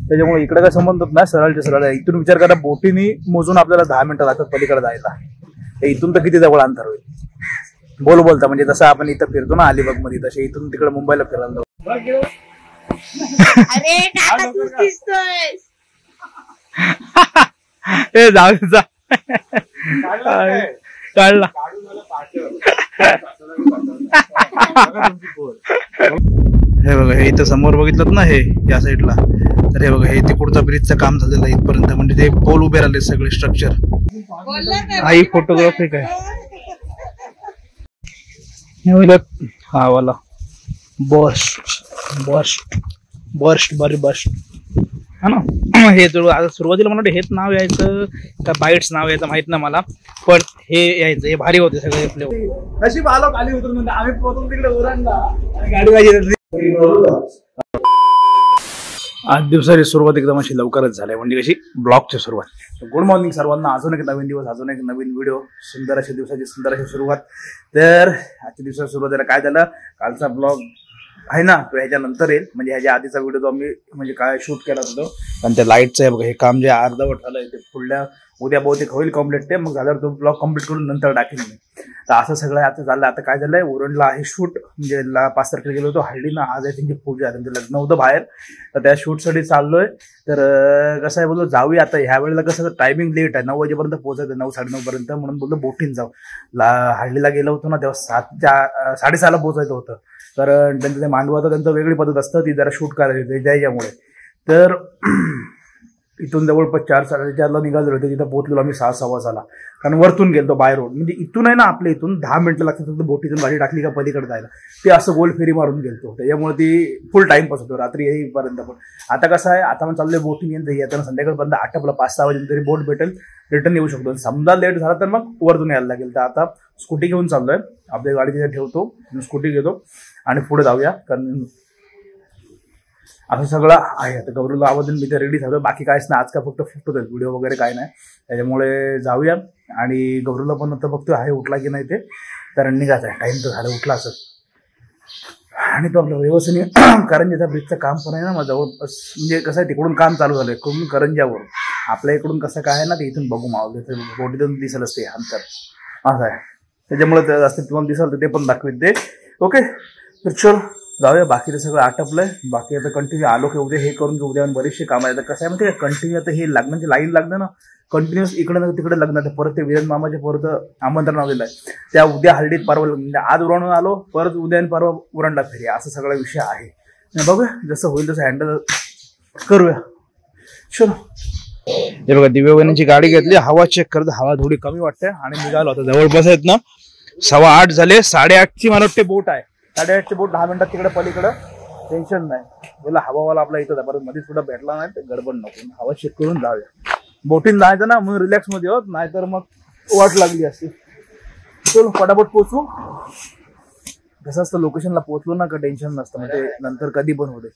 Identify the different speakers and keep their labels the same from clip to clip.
Speaker 1: त्याच्यामुळे इकडे काय संबंधच नाही, सरळच्या सरळ इथून विचार करा बोटीने मोजून आपल्याला 10 मिनिटं लागतात पलीकडे जायला. इथून तर किती जवळ अंतर होईल बोलता म्हणजे जसं आपण इथं फिरतो ना अलिबाग मध्ये तसे इथून तिकडे मुंबईला फिरायला जाऊ.
Speaker 2: अरे काका तू दिसतोय.
Speaker 1: ए जाऊ जा काढला. हे बघा हे इथं समोर बघितलं ना हे या साईडला, तर हे बघा हे तिकडचं ब्रिजचं काम झालेलं आहे इथपर्यंत, म्हणजे ते पोल उभे राहिले सगळे स्ट्रक्चर. आई फोटोग्राफी काय हा वाला बर्स्ट बरी बर्स्ट हा ना. हे आता सुरुवातीला मला हेच नाव यायचं का बाईट्स नाव यायचं माहित ना मला, पण हे यायचं हे भारी होते सगळे आपले. नशीब आलो खाली उतरून म्हणजे आम्ही पोहोचून तिकडे उरांना गाडी माझी. 8 दिवसाची सुरुवात एकदम अशी लवकरच झाली, म्हणजे कशी ब्लॉगची सुरुवात. गुड मॉर्निंग सर्वांना. अजून एक नवीन दिवस, अजून एक नवीन व्हिडिओ, सुंदर अशा दिवसाची सुंदर अशी सुरुवात. तर आजच्या दिवसाची सुरुवातीला काय झालं, कालचा ब्लॉग आहे ना तो ह्याच्यानंतर येईल, म्हणजे ह्याच्या आधीचा व्हिडिओ तो आम्ही म्हणजे काय शूट केला होतो. पण त्या लाईटचं आहे बघा हे काम जे अर्धवट झालंय ते पुढल्या उद्या बहुतेक होईल कम्प्लीट, ते मग झाल्यावर तो ब्लॉग कम्प्लीट करून नंतर टाकेन मी. तर असं सगळं आता झालं. आता काय झालंय, उरणला आहे शूट, म्हणजे 5 तारखेला गेलो होतो हळदीनं, आज आहे त्यांची पूजा, त्यांचं लग्न होतं बाहेर, तर त्या शूटसाठी चाललोय. तर कसं आहे बोललो जाऊया आता. ह्या वेळेला कसं टायमिंग लेट आहे, 9 वाजेपर्यंत पोहोचायचं, 9 साडेनऊ पर्यंत, म्हणून बोललो बोटीन जाऊ. हळदीला गेलो होतो ना तेव्हा 6:30ला पोहोचायचं होतं, कारण त्यांचं ते मांडवाचं त्यांचं वेगळी पद्धत असतं, ती जरा शूट करायची त्याच्यामुळे. तर इथून जवळपास 4-4:30ला निघालो होतो, तिथं पोहोचलो आम्ही 6:15ला, कारण वरतून गेलो बाय रोड, म्हणजे इथून आहे ना आपल्या इथून 10 मिनिटं लागतात फक्त बोटीतून गाडी टाकली का पलीकडे जायला. ते असं गोल फेरी मारून गेलतो, त्याच्यामुळे ती फुल टाइमपास होतो रात्री येईपर्यंत. पण आता कसं आहे, आता मग चाललोय बोटीने येताना संध्याकाळपर्यंत आटपला 5-6 वाजेपर्यंत तरी बोट भेटेल, रिटर्न येऊ शकतो. समजा लेट झाला तर मग वरतून यायला लागेल. तर आता स्कूटी घेऊन चाललोय, आपल्या गाडी तिथे ठेवतो, स्कूटी घेतो आणि पुढे जाऊया, कारण असं सगळं आहे. आता गौरवला आवाजून मी ते रेडी झालं, बाकी काहीच नाही आज, का फक्त फोटो व्हिडिओ वगैरे काय नाही, त्याच्यामुळे जाऊया. आणि गौरवला पण आता बघतोय आहे उठला की नाही ते, कारण निघायचं आहे, टाइम तर झालं उठला असं. आणि तो आपलं व्यवस्थित करंजाचा ब्रिजचं काम पण आहे ना माझं जवळपास, म्हणजे कसं आहे तिकडून काम चालू झालंय इकडून करंजावर. आपल्या इकडून कसं काय आहे ना ते इथून बघू मावलं बोटीतून दिसेल असते अंतर असं आहे, त्याच्यामुळे जास्त तुम्हाला दिसेल तर ते पण दाखवेल ते. ओके तर चल जाऊया. बाकी ते सगळं आटपलंय, बाकी आता कंटिन्यू आलो की उद्या हे करून घेऊ, उद्या बरेचसे काम आहे. कसं आहे माहिती आहे कंटिन्यू आता हे लग्नाची लाईन लागलं ना, कंटिन्युअस इकडे ना तिकडे लग्न, परत ते विरण मामाचे परत आमंत्रण आलेलं आहे, त्या उद्या हळदीत परवा म्हणजे आज उरणून आलो, परत उद्या आणि परवा उरणला फेरी, असं सगळा विषय आहे. बघूया जसं होईल तसं हँडल करूया. चलो हे बघा दिव्या वहिनीची गाडी घेतली, हवा चेक करत, हवा थोडी कमी वाटते आणि निघालो आता. जवळपास आहेत ना 8:15 झाले, 8:30ची मला वाटते बोट आहे, 8:30ची बोट, 10 मिनिटात तिकडे पलीकडं, टेन्शन नाही. बोला हवावाला आपला इथं परत मध्ये सुद्धा भेटला नाही, गडबड नको, हवा चेक करून जाऊया. बोटीन जायचं ना मग रिलॅक्स मध्ये होत, नाहीतर मग वाट लागली असते. चलो पटापट पोहोचू. कसं असतं लोकेशनला पोहोचलो ना का टेन्शन नसतं, म्हणजे नंतर कधी पण होते.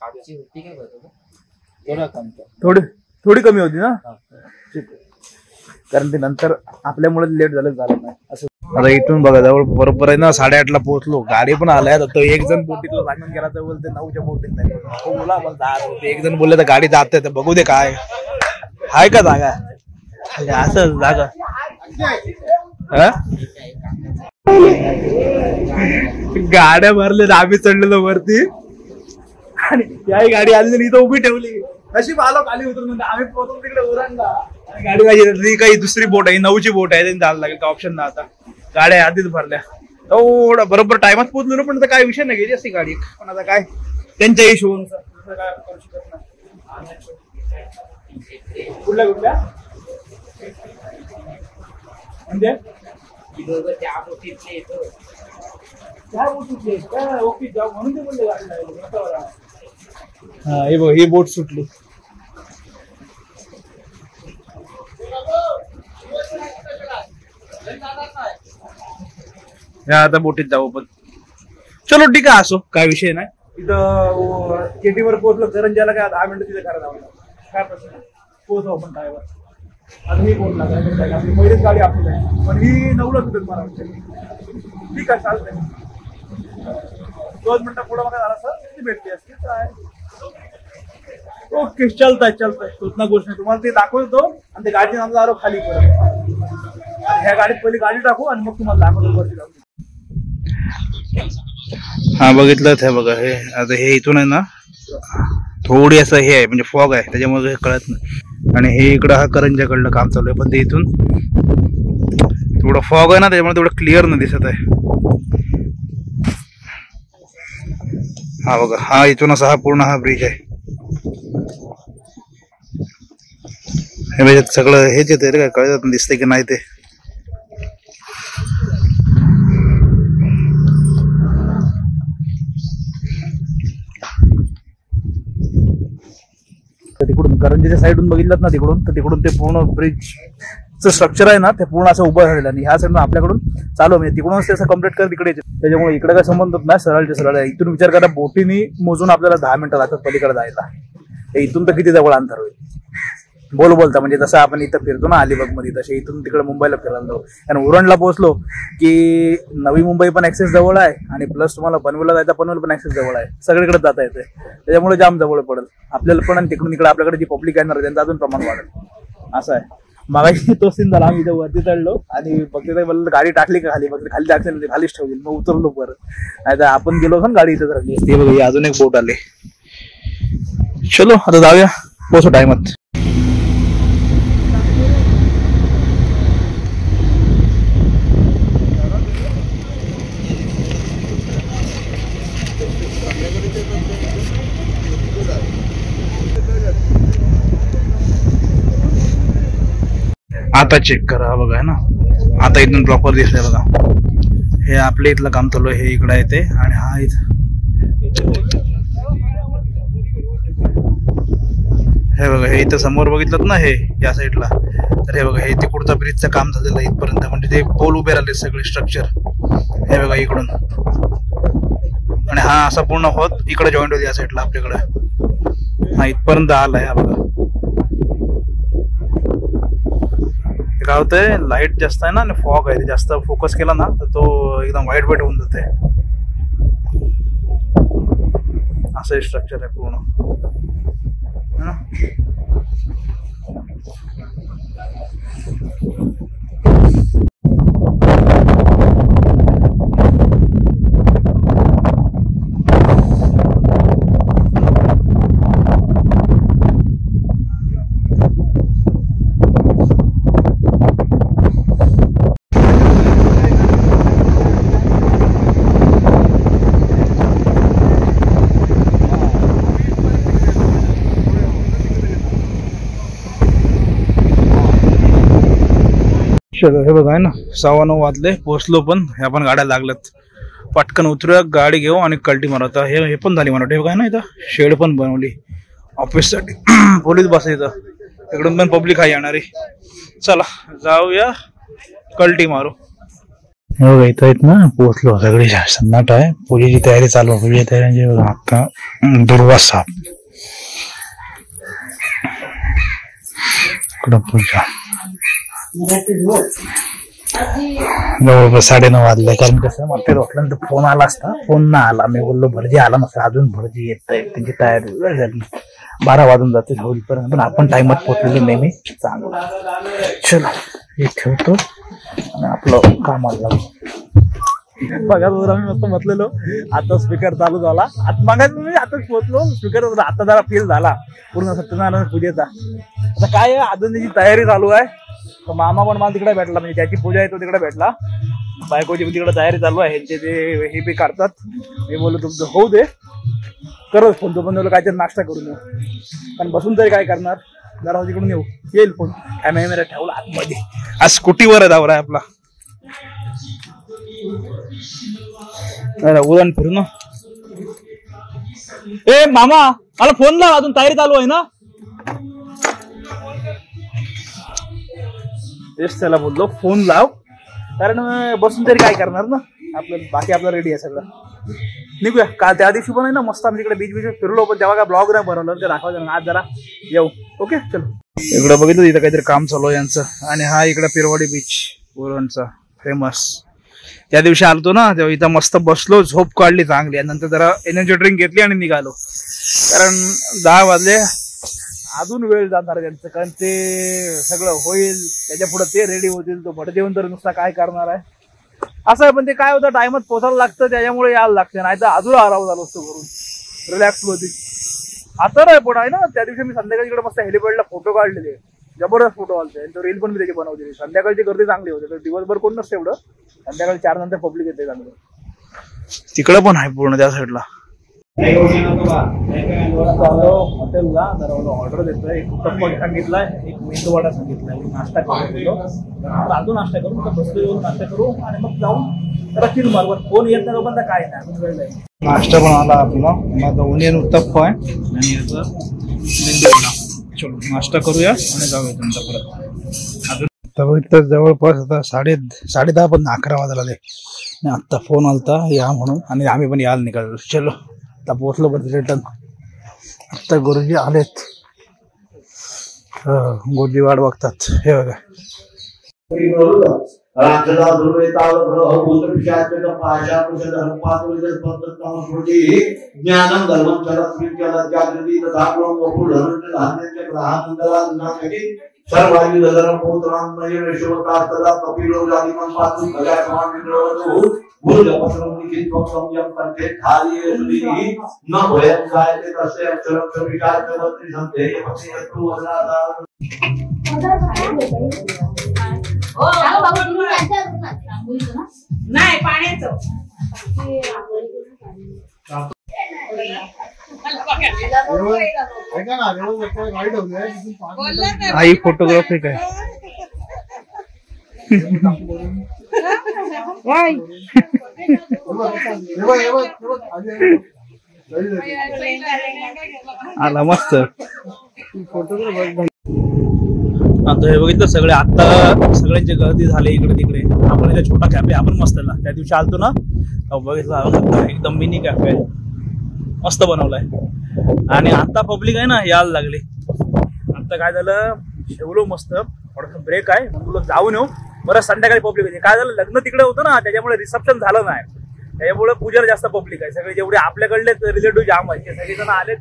Speaker 1: थोडी कमी होती ना, कारण ते नंतर आपल्यामुळे लेट झालं नाही असं. आता इथून बघा जवळ बरोबर आहे ना 8:30ला पोहोचलो, गाडी पण आलाय. तर एक जण बोटीतला लागून गेला तर बोलते 9च्या बोटीत नाही बोला, एक जण बोलले तर गाडी जाते, तर बघू दे काय आहे का जागा, असं जागा गाड्या भरले, आम्ही चढलेलो वरती आणि त्याही गाडी आली इथं उभी ठेवली. नशीब आलो खाली उतरून, म्हणजे आम्ही पोहोचून तिकडे उरणला, गाडी माझी काही दुसरी बोट आहे, 9ची बोट आहे, त्यांनी जायला लागेल का ऑप्शन ना. आता गाड्या आधीच भरल्या, एवढा बरोबर टायमात पोहोचलो ना, पण काय विषय नाही, गेली असती गाडी, पण आता काय त्यांच्या हिशोबानुसार काय करू शकत नाही. कुठल्या म्हणजे त्या बोटीतले ओके जाऊ म्हणून ते बोलले गाडी. हा हे बघ ही बोट सुटली. आता बोटीत जाऊ पण. चलो ठीक आहे, असो काय विषय नाही. इथं केटीवर पोहोचलो, करंजाला काय 10 मिनिटं तिथे करायला लावलं, काय प्रश्न नाही, पोहोचू आपण टायवर. आता ही बोट लागली, आपली पहिलीच गाडी आपली आहे, पण ही 9ला सुटेल मला वाटतं. ठीक आहे चालतंय, 2 मिनिटं पुढं बघा झाला सर भेटते असते काय. ओके चलताय कुठला गोष्ट नाही. तुम्हाला ते दाखवतो आणि ते गाडी आमचा आलो खाली परत. ह्या गाडीत पहिली गाडी टाकू आणि मग तुम्हाला दाखवतो वरती जाऊ. हा बघितलं हे बघा. हे आता हे इथून आहे ना थोडी असं हे आहे म्हणजे फॉग आहे त्याच्यामुळे हे कळत नाही. आणि हे इकडं हा करंजाकडलं काम चालू आहे पण ते इथून थोडं फॉग आहे ना त्याच्यामुळे तेवढं क्लिअर नाही दिसत आहे. हा बघा हा इथून असा हा पूर्ण हा ब्रिज आहे. हे म्हणजे सगळं हेच येते रे काय कळत दिसतंय की नाही ते. तिकडून करंजीच्या साईडून बघितलं ना तिकडून तर तिकडून ते पूर्ण ब्रिजचं स्ट्रक्चर आहे ना ते पूर्ण असं उभं झालेलं आणि ह्या साईडून आपल्याकडून चालू म्हणजे तिकडूनच ते असं कम्प्लीट कर तिकडे त्याच्यामुळे इकडे काय संबंधच नाही. सरळचे सरळ आहे. इथून विचार करा बोटीनी मोजून आपल्याला 10 मिनिटं लागतात पलीकडे जायला. इथून तर किती जवळ अंतर होईल बोलता म्हणजे जसं आपण इथं फिरतो ना अलिबाग मध्ये तसे इथून तिकडे मुंबईला फिरायला जाऊ. आणि उरणला पोहोचलो की नवी मुंबई पण ऍक्सेस जवळ आहे आणि प्लस तुम्हाला पनवेलला जायचा पनवेल पण ऍक्सेस जवळ आहे. सगळीकडे जाता येते त्याच्यामुळे जाम जवळ पडेल आपल्याला पण. आणि तिकडून इकडे आपल्याकडे जी पब्लिक येणार आहे त्यांचं अजून प्रमाण वाढेल असं आहे. मागाशी तो सीन झाला. आम्ही इथं वरती चढलो आणि बघते गाडी टाकली का खाली बघते खाली टाकली खालीच ठेवली मग उतरलो परत. नाही तर आपण गेलो ना गाडी इथं राहिली असते. बघा अजून एक बोट आले. चलो आता जाऊया पोहोचू टाइमात. आता चेक करा बघा ना आता इथून प्रॉपर दिसतंय बघा. हे आपल्या इथलं काम चालू आहे. हे इकडे येते आणि हा इथं हे बघा हे इथं समोर बघितलं ना हे या साईडला तर हे बघा हे तिकडचा ब्रिजचं काम झालेलं आहे इथपर्यंत. म्हणजे ते पोल उभे राहिले सगळे स्ट्रक्चर हे बघा इकडून आणि हा असा पूर्ण होत इकडे जॉईंट होते या साईडला आपल्याकडे. हा इथपर्यंत आलाय. हा बघा काय होतंय लाईट जास्त आहे ना आणि फॉग आहे जास्त फोकस केला ना तर तो एकदम व्हाईट होऊन जाते. असं स्ट्रक्चर आहे पूर्ण. हे बघा आहे ना 9:15 वाजले पोहोचलो पण ह्या पण गाड्या लागल्यात. पटकन उतरूया गाडी घेऊ आणि कल्टी मारता. हे पण झाली मला हे बघा ना इथं शेड पण बनवली ऑफिससाठी. पोलीस बस इथं इकडून पण पब्लिक आहे येणारी. चला जाऊया कल्टी मारू. हे बघा इथं आहेत ना पोहोचलो सगळी सन्नाट आहे. पूजेची तयारी चालू आहे. पूजेची तयारी बघा आता दुर्वास साप इकडं पूजा जवळपास 9:30 वाजले. कारण कसं मला वाटल्यानंतर फोन आला असता फोन ना आला. मी बोललो भटजी आला नसता अजून भटजी येत आहे त्यांची तयारी झाली. 12 वाजून जाते होईपर्यंत पण आपण टाइमात पोहोचलेलो नेहमी चांगलं. चलो हे ठेवतो आणि आपलं कामाला लागू. बघा आम्ही मस्त म्हटलेलो आता स्पीकर चालू झाला. आता आताच पोहोचलो स्पीकर आता जरा फील झाला पूर्ण सत्यनारायण पूजेचा. आता काय अजून त्याची तयारी चालू आहे. मामा पण मला तिकडे भेटला म्हणजे ज्याची पूजा आहे तो तिकडे भेटला. बायकोची पण तिकडे तयारी चालू आहे. ह्यांचे ते हे बी काढतात. मी बोललो तुमचं होऊ दे करत फोन तो पण काहीतरी नाश्ता करून येऊ कारण बसून तरी काय करणार. जरा तिकडून येऊ येईल फोन कॅमेरा ठेवला आतमध्ये. आज स्कूटीवर आहे दावरा आपला. उदाहरण फिरू ना. ए मामा मला फोन लाव अजून तयारी चालू आहे ना. तेच त्याला बोललो फोन लाव कारण बसून तरी काय करणार ना. आपलं बाकी आपलं रेडी आहे सगळं. निघूया का त्या दिवशी पण आहे ना मस्त आम्ही तिकडे बीच फिरलो पण तेव्हा काय ब्लॉग नाही बनवलं ते दाखवायचं. आज जरा येऊ ओके चलो. इकडे बघितलं इथं काहीतरी काम चालू आहे यांचं. आणि हा इकडे पिरवाडी बीच उरणचा फेमस. त्या दिवशी आलतो ना तेव्हा इथं मस्त बसलो झोप काढली चांगली आणि नंतर जरा एनर्जी ड्रिंक घेतली आणि निघालो. कारण 10 वाजले अजून वेळ जाणार त्यांचं, कारण ते सगळं होईल त्याच्या पुढे ते रेडी होतील. तो भट देऊन तर नुसता काय करणार आहे असं आहे. पण ते काय होतं, टाइमात पोचायला लागतं त्याच्यामुळे यायला लागतं, नाही तर अजून आराम झालो असतो करून रिलॅक्स मध्ये. आता नाही पण आहे ना, त्या दिवशी मी संध्याकाळीकडे मस्त हेलिपॅडला फोटो काढलेले, जबरदस्त फोटो आलते. तो रील पण मी त्याची बनवलेली. संध्याकाळची गर्दी चांगली होती, तर दिवसभर कोण नसते एवढं, संध्याकाळी 4 नंतर पब्लिक येते चांगलं. तिकडं पण आहे पूर्ण त्या साईडला. हॉटेलला जरा ऑर्डर देतोय, एक उत्तप्पा सांगितलाय, एक मेंदूवडा सांगितलाय, नाश्ता करून अजून नाश्ता करून बसतो, येऊन नाश्ता करू आणि मग जाऊन जरा चिल मारवर. फोन येत नाही पण काय नाही, अजून वेळ नाही. नाश्ता पण आला आपला, माझा ओनियन उत्तप्पा आहे आणि याचा मेंदूवडा. चलो नाश्ता करूया आणि जाऊया नंतर परत. अजून जवळपास आता 10:30 पण 11 वाजायला आले. आत्ता फोन आलता या म्हणून आणि आम्ही पण यायला निघालो. चलो आता पोहोचलो पण रिटर्न. आत्ता गुरुजी आलेत, गुरुजी वाट बघतात. हे बघा
Speaker 3: ज्ञानम धर्मम सर्वायु दधरम पुत्रान्मय विश्वतास्तदा कपिलो जातिमं पातु भगवान विद्रोहतो भूजपत्रं लिखित्वं संयम कंठे धारिये सुधीहि न भयं जायते तस्य अक्षरं विचार चवत्रि संते पक्षयत्तु वदनादा. ओ बाबा नाही पाण्याचं
Speaker 1: आई फोटोग्राफी काय आला मस्त आता. हे बघितलं सगळे आता सगळ्यांची गर्दी झाली इकडे तिकडे. आपण इथे छोटा कॅफे आपण मस्त ना, त्या दिवशी आलतो ना बघितलं, एकदम मिनी कॅफे मस्त बनवलाय. आणि आता पब्लिक आहे ना यायला लागली. आता काय झालं, जेवलो मस्त, थोडंसं ब्रेक आहे म्हणून जाऊन येऊ. बरं संध्याकाळी पब्लिक होती. काय झालं, लग्न तिकडे होतं ना त्याच्यामुळे रिसेप्शन झालं नाही, त्याच्यामुळे पूजेला जास्त पब्लिक आहे. सगळे जेवढे आपल्याकडले रिलेटिव्ह जाम आहेत ते सगळेजण आलेत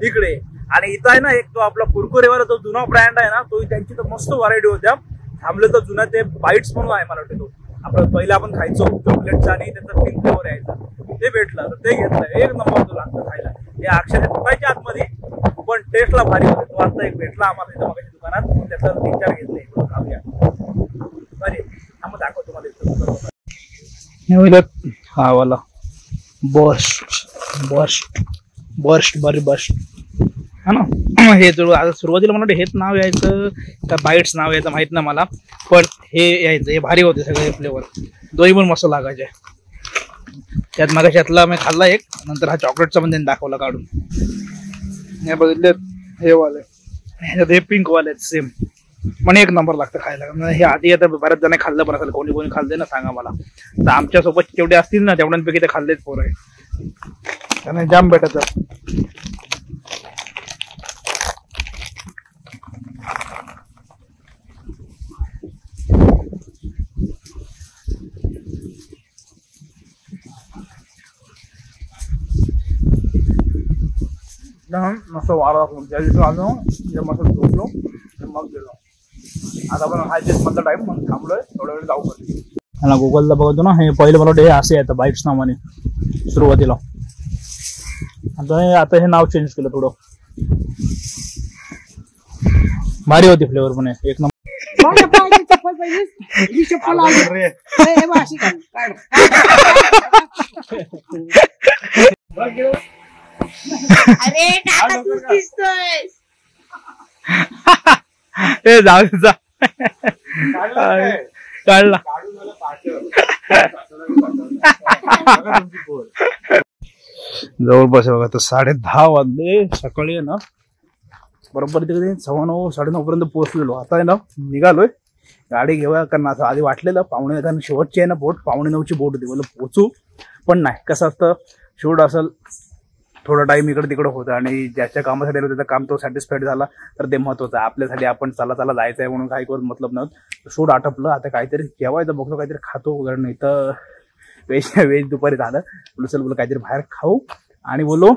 Speaker 1: इकडे. आणि इथं आहे ना एक तो आपला कुरकुरेवर जो जुना ब्रँड आहे ना, तो त्यांची तर मस्त व्हरायटी होत्या. थांबले तर जुना ते बाईट्स म्हणून आहे मला वाटतं, तो आपलं पहिला आपण खायचो चॉकलेटचा आणि त्याचा पिंक फ्लेवर यायचा, ते भेटलं तर ते घेतलं. एक नंबर तो लागतं खायला. हे अक्षरे तुटायच्या आतमध्ये पण टेस्टला भारी होते. तो आता एक भेटला आम्हाला इथं मगाच्या दुकानात, त्याचं 3-4 घेतले. खाऊया बरे, मग दाखव तुम्हाला. हा वाला बर्स्ट हा ना. हे जो आता सुरुवातीला मला हेच नाव यायचं का बाईट्स नाव यायचं माहित नाही मला, पण हे यायचं. हे भारी होते सगळे फ्लेवर, दोन्ही पण मस्त लागायचे. त्यात मागाशातला मी खाल्ला एक, नंतर हा चॉकलेटचा पण त्यांनी दाखवला काढून. हे बघितले हे वाले, हे पिंक वाले सेम, पण एक नंबर लागतं खायला. हे आधी आता बऱ्याच जण खाल्लं पण असेल, कोणी कोणी खाल्ले ना सांगा मला. तर आमच्या सोबत जेवढे असतील ना तेवढ्यांपैकी ते खाल्लेच पोरं आहे, त्यांना जाम भेटत. मस्त वारा त्या दिवशी आलो, मस्त झोपलो मग गेलो. आता पण हायचेच मधला टाइम मग थांबलोय, थोडा वेळ जाऊ करते. मला गुगलला बघतो ना, हे पहिले मला वाटतं हे असे येतं बाईट्स नावाने सुरुवातीला. आता हे नाव चेंज केलं थोडं. भारी होती फ्लेवर पण एक नंबर.
Speaker 2: अरे काका तू दिसतोय.
Speaker 1: ए जाऊ जा काढला. जवळपास बघा तर 10:30 वाजले सकाळी आहे ना. बरोबर तिकडे 9:15-9:30 पर्यंत पोहोचलेलो. आता आहे ना निघालोय, गाडी घेऊया कारण असं आधी वाटलेलं 8:45, कारण शेवटची आहे ना बोट 8:45ची बोट होती. बोल पोचू पण नाही, कसं असतं शूट असेल थोडा टाइम इकडे तिकडे होतं आणि ज्याच्या कामासाठी आलं त्याचं काम तो सॅटिस्फाईड झाला तर ते महत्वाचं आहे. आपल्यासाठी आपण चला जायचं आहे म्हणून काही करून मतलब नव्हतं. शूट आटपलं, आता काहीतरी जेवायचं बघतो, काहीतरी खातो. कारण इथं वेज दुपारी झालं, बोलू काहीतरी बाहेर खाऊ आणि बोलो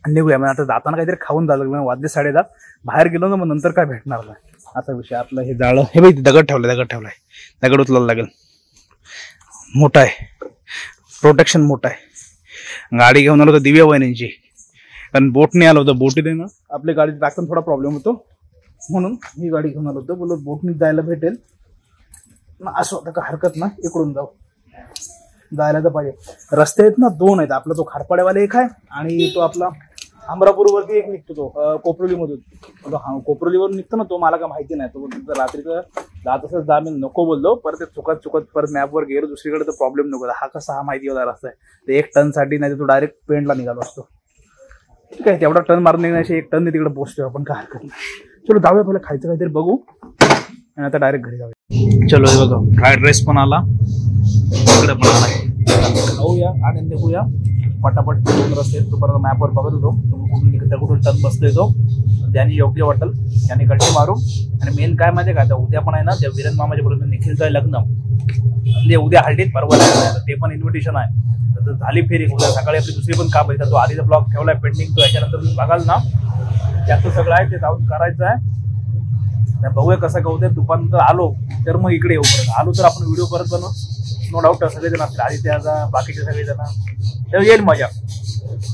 Speaker 1: निघूया. मग आता जाताना काहीतरी खाऊन जायला लागलं, वाजले 10:30. बाहेर गेलो ना मग नंतर काय भेटणार नाही असा विषय. आपलं हे जाळं हे बाई दगड ठेवलाय, दगड उचलायला लागेल. मोठा आहे, प्रोटेक्शन मोठा आहे. गाडी घेऊन आलो होतो दिव्या वहिनींची, कारण बोटने आलो होतो. बोटीने ना आपल्या गाडीत टाकताना थोडा प्रॉब्लेम होतो, म्हणून ही गाडी घेऊन आलो होतो. बोललो बोटने जायला भेटेल ना, असं होतं का हरकत ना, इकडून जायला तर पाहिजे. रस्ते आहेत ना 2 आहेत. आपला तो खारपाड्यावाला एक आहे आणि तो आपला अमरापूरवरती एक निघतो, तो कोपरोलीमधून. कोपरोलीवरून निघतो ना तो, मला काय माहिती नाही. तो रात्रीचं जात असं जा मी नको बोललो, परत चुकत परत मॅपवर गेलो दुसरीकडे, तर प्रॉब्लेम नको. हा कसा माहिती होता रस्ता आहे, ते 1 टनसाठी नाही तर तो डायरेक्ट पेंडला निघालो असतो. ठीक आहे, तेवढा टर्न मारून निघण्याशी 1 टन तिकडे पोहोचतोय आपण, काय हरकत नाही. चलो जाऊया, पहिलं खायचं काहीतरी बघू आणि आता डायरेक्ट घरी जाऊया. चलो हे बघा, फ्राईड राईस पण आला, इकडे पण आला. खाऊया आणि निघूया पटापट. 2 रस्ते आहेत, तो परत मॅपवर बघत होतो कुठून टर्न बसतोय तो, ज्याने योग्य वाटेल त्याने कंटी मारू. आणि मेन काय माहिती आहे का, आता उद्या पण आहे ना त्या विरण मामाच्या बरोबर निखिलचं आहे लग्न, म्हणजे उद्या हळदीत परवा आहे, ते पण इन्व्हिटेशन आहे. तर झाली फेरी, उद्या सकाळी आपली दुसरी पण काम आहे. तो आधीचा ब्लॉग ठेवलाय पेंडिंग, तो याच्यानंतर तुम्ही बघाल ना, त्याचं सगळं आहे ते जाऊन करायचं आहे. बघूया कसं का होतं. दुपारनंतर आलो तर मग इकडे येऊ, परत आलो तर आपण व्हिडिओ परत बनवू, नो डाऊट. सगळेजण असतील, आदित्याचा बाकीचे सगळेजण, तर येईल मजा.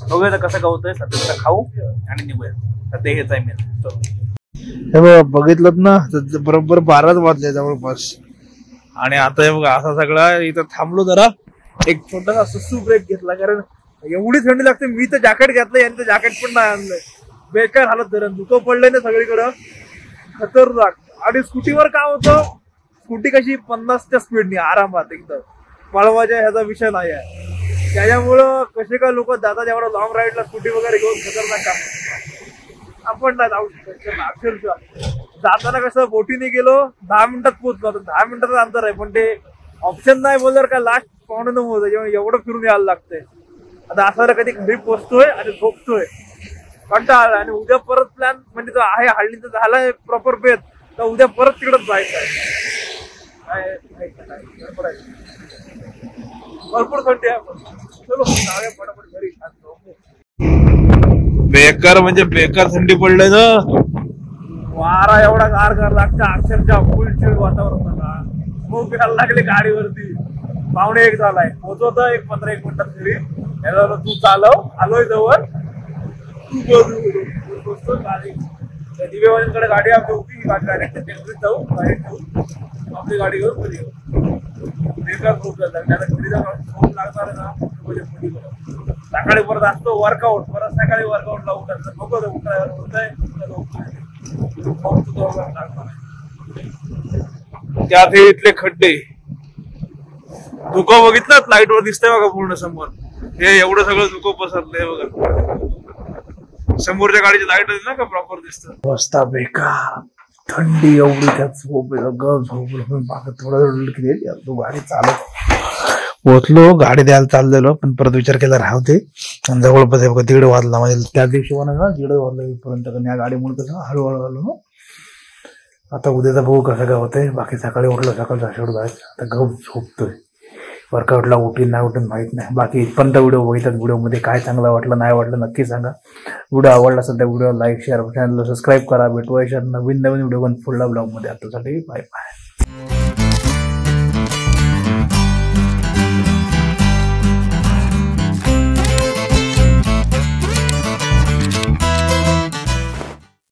Speaker 1: बघूया तर कसं का होतंय. सध्या खाऊ आणि निघूया, सध्या हेच आहे मेन. हे बघा बघितलं ना, बरोबर 12 वाजले जवळपास. आणि आता हे बघा असं सगळं इथं थांबलो, जरा एक छोटासा सुसू ब्रेक घेतला, कारण एवढी थंडी लागते. मी तर जॅकेट घेतलं, यांनी तर जॅकेट पण नाही आणलंय. बेकार हालत धरण, धुकं पडलंय ना सगळीकडं, खतरनाक. आणि स्कूटीवर काय होतं, स्कूटी कशी 50च्या स्पीडनी आरामात एकदम, पळवायच्या ह्याचा विषय नाही आहे. त्याच्यामुळं कसे काय लोक जातात एवढं लॉंग राईडला स्कूटी वगैरे घेऊन, खतरनाक काम. आपण नाही जाऊ शकत अक्षरशः. जाताना कसं बोटीने गेलो, 10 मिनिटात पोहोचलो, 10 मिनिटाचं अंतर आहे, पण ते ऑप्शन नाही बोलल्यावर काय लास्ट 8:45 होतं, जेव्हा एवढं फिरून यायला लागतंय. आता असं कधी घरी पोहोचतोय आणि झोपतोय, कंटाळा. आणि उद्या परत प्लॅन म्हणजे तो आहे हळदीचा झालाय प्रॉपर बेत, तर उद्या परत तिकडच जायचं आहे. भरपूर थंडी आहे. चलो जाऊया पटापट घरी. बेकार म्हणजे बेकार थंडी पडलंय ना, वारा एवढा गार लागता, अक्षरशः फुल चिड वातावरण झाला. खूप यायला लागले गाडीवरती. 1:45 झालाय, पोहोचवता 15-1 मिनिटात घरी. तू चालव, आलोय जवळ, तू बसतो गाडी. दिवेवाल्यांकडे गाडी आपली होती, गाडी डायरेक्ट टेम्परीत जाऊ, गाडी ठेवू, आपली गाडी घेऊन घरी येऊ. बेकार खूप झाला. त्याला घरी जाऊन खूप लागणार ना, सकाळी परत असतो वर्कआउट, परत सकाळी वर्कआउटला उठायचं. बघू उठाय त्यात हे इथले खड्डे, धुकं बघितलं लाईट वर दिसतंय बघा पूर्ण समोर. हे एवढं सगळं धुकं पसरलंय बघा, समोरच्या गाडीची लाईट ना का प्रॉपर दिसत. रस्ता बेकार, थंडी एवढी, त्यात झोप थोडं तू गाडी चालव. पोहोचलो, गाडी द्यायला चाललेलो, पण परत विचार केला राहते. जवळपास बघा 1:30 वाजला, म्हणजे त्या दिवशी म्हणा 1:30 वाजला इथपर्यंत. या गाडीमुळे कसं हळूहळू आलो. आता उद्याचा बघू कसं काय होतंय. बाकी सकाळी उठलं, सकाळचं शेवट जायचं. आता गप झोपतोय, वर्कआउटला उठीन नाही उठून माहित नाही. बाकी इथपर्यंत व्हिडिओ बघितात, व्हिडिओमध्ये काय चांगलं वाटलं नाही वाटलं नक्की सांगा. व्हिडिओ आवडला असेल तर व्हिडिओ लाईक शेअर, चॅनलला सबस्क्राईब करा. भेटू अशा नवीन व्हिडिओ पण पुढल्या ब्लॉगमध्ये. आतासाठी बाय बाय.